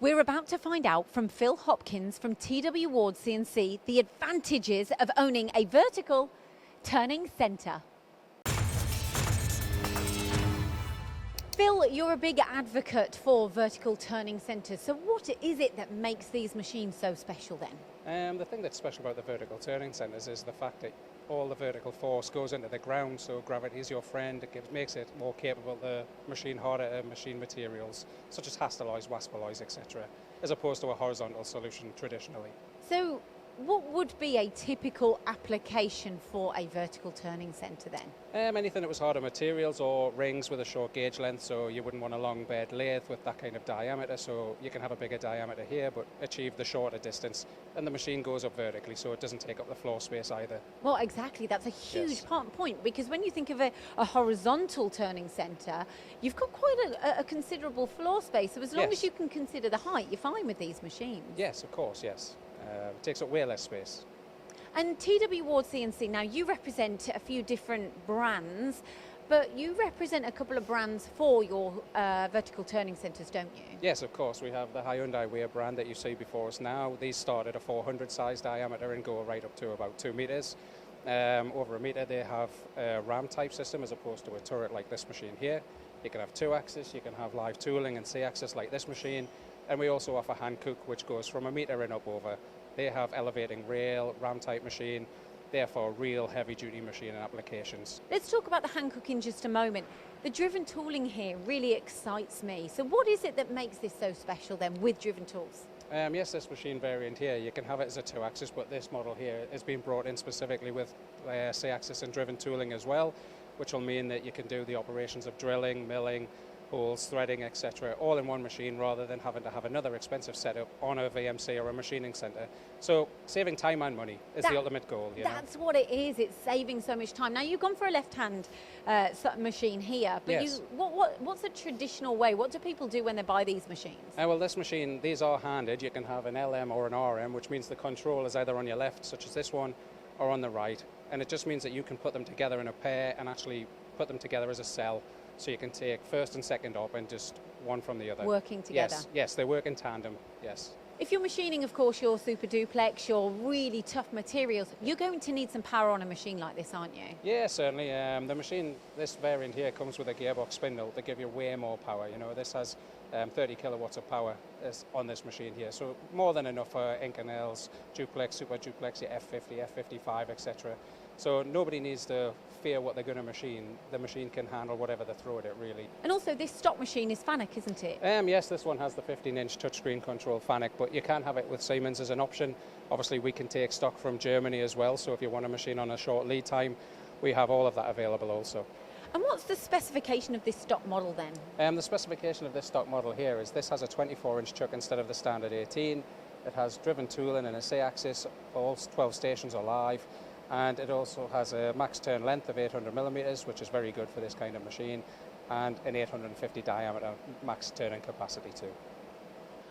We're about to find out from Phil Hopkins from TW Ward CNC the advantages of owning a vertical turning centre. Phil, you're a big advocate for vertical turning centres, so what is it that makes these machines so special then? The thing that's special about the vertical turning centres is the fact that all the vertical force goes into the ground, so gravity is your friend. It makes it more capable to machine harder machine materials, such as Hastelloys, Waspaloys, etc., as opposed to a horizontal solution traditionally. So what would be a typical application for a vertical turning centre then? Anything that was harder materials or rings with a short gauge length, so you wouldn't want a long bed lathe with that kind of diameter, so you can have a bigger diameter here but achieve the shorter distance, and the machine goes up vertically so it doesn't take up the floor space either. Well, exactly, that's a huge Yes. point, because when you think of a horizontal turning centre, you've got quite a considerable floor space, so as long as Yes. you can consider the height, you're fine with these machines. Yes, of course, yes. It takes up way less space. And TW Ward CNC, now you represent a few different brands, but you represent a couple of brands for your vertical turning centres, don't you? Yes, of course. We have the Hyundai-Wia brand that you see before us now. These start at a 400 size diameter and go right up to about 2 metres. Over a metre they have a ram type system as opposed to a turret like this machine here. You can have 2-axis, you can have live tooling and C-axis like this machine. And we also offer hand cook, which goes from a metre and up over. They have elevating rail, ram type machine, therefore real heavy duty machine and applications. Let's talk about the hand cook in just a moment. The driven tooling here really excites me. So what is it that makes this so special then with driven tools? Yes, this machine variant here, you can have it as a 2-axis, but this model here has been brought in specifically with C-axis and driven tooling as well, which will mean that you can do the operations of drilling, milling, holes, threading, etc., all in one machine rather than having to have another expensive setup on a VMC or a machining centre. So saving time and money is the ultimate goal. That's what it is. It's saving so much time. Now you've gone for a left-hand machine here, but Yes. what's a traditional way? What do people do when they buy these machines? Well, this machine, these are handed. You can have an LM or an RM, which means the control is either on your left, such as this one, or on the right. And it just means that you can put them together in a pair and actually put them together as a cell. So you can take first and second up and just one from the other. Working together. Yes, they work in tandem, yes. If you're machining, of course, your super duplex, your really tough materials, you're going to need some power on a machine like this, aren't you? Yeah, certainly. The machine, this variant here comes with a gearbox spindle to give you way more power. You know, this has 30 kilowatts of power on this machine here, so more than enough for Inconels, duplex, super duplex, your F50, F55, etc. So nobody needs to fear what they're going to machine. The machine can handle whatever they throw at it, really. And also, this stock machine is FANUC, isn't it? Yes, this one has the 15-inch touchscreen control FANUC, but you can have it with Siemens as an option. Obviously, we can take stock from Germany as well, so if you want a machine on a short lead time, we have all of that available also. And what's the specification of this stock model then? The specification of this stock model here is this has a 24-inch chuck instead of the standard 18. It has driven tooling and a C-axis, all 12 stations are live. And it also has a max turn length of 800 millimeters, which is very good for this kind of machine, and an 850 diameter max turning capacity too.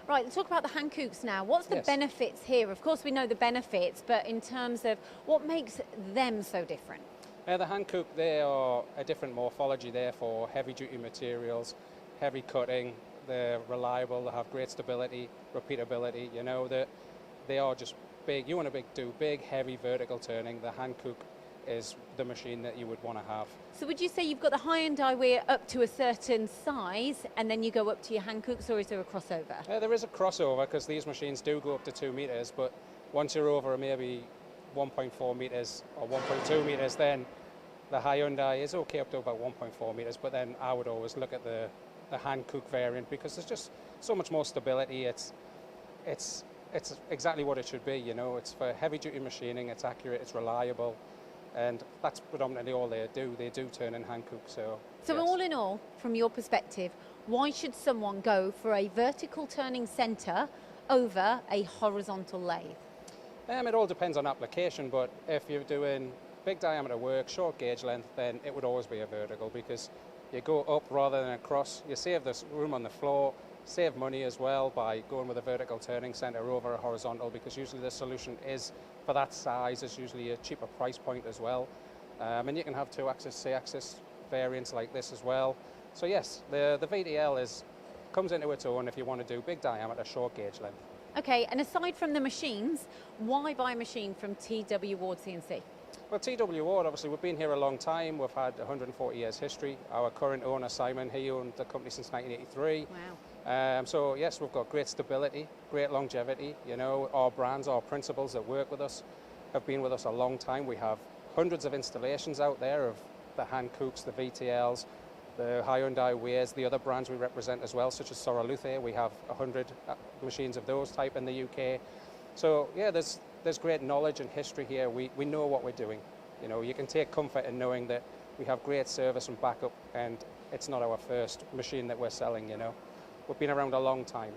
Right, let's talk about the hand cooks now. What's the Yes. benefits here? Of course, we know the benefits, but in terms of what makes them so different? The hand cook, they are a different morphology there for heavy duty materials, heavy cutting. They're reliable, they have great stability, repeatability. You know, that they are just big. You want to do big, heavy vertical turning. The hand cook is the machine that you would want to have. So would you say you've got the Hyundai-Wia up to a certain size and then you go up to your hand cooks, or is there a crossover? There is a crossover because these machines do go up to 2 meters, but once you're over maybe 1.4 meters or 1.2 meters, then the Hyundai is okay up to about 1.4 meters, but then I would always look at the hand cook variant because there's just so much more stability. It's exactly what it should be, you know. It's for heavy duty machining, it's accurate, it's reliable, and that's predominantly all they do. They do turn in hand cook, so yes. All in all, from your perspective, why should someone go for a vertical turning centre over a horizontal lathe? It all depends on application, but if you're doing big diameter work, short gauge length, then it would always be a vertical because you go up rather than across. You save this room on the floor, save money as well by going with a vertical turning centre over a horizontal, because usually the solution is, for that size, is usually a cheaper price point as well. And you can have 2-axis, C-axis variants like this as well. So yes, the VTL is comes into its own if you want to do big diameter, short gauge length. Okay, and aside from the machines, why buy a machine from TW Ward CNC? Well, TW Ward, obviously, we've been here a long time. We've had 140 years history. Our current owner, Simon, he owned the company since 1983. Wow. So yes, we've got great stability, great longevity. You know, our brands, our principals that work with us have been with us a long time. We have hundreds of installations out there of the Hankooks, the VTLs, the Hyundai-Wias, the other brands we represent as well, such as Soroluthe. We have 100 machines of those type in the UK. So yeah, there's great knowledge and history here. We know what we're doing. You know, you can take comfort in knowing that we have great service and backup, and it's not our first machine that we're selling, you know. We've been around a long time.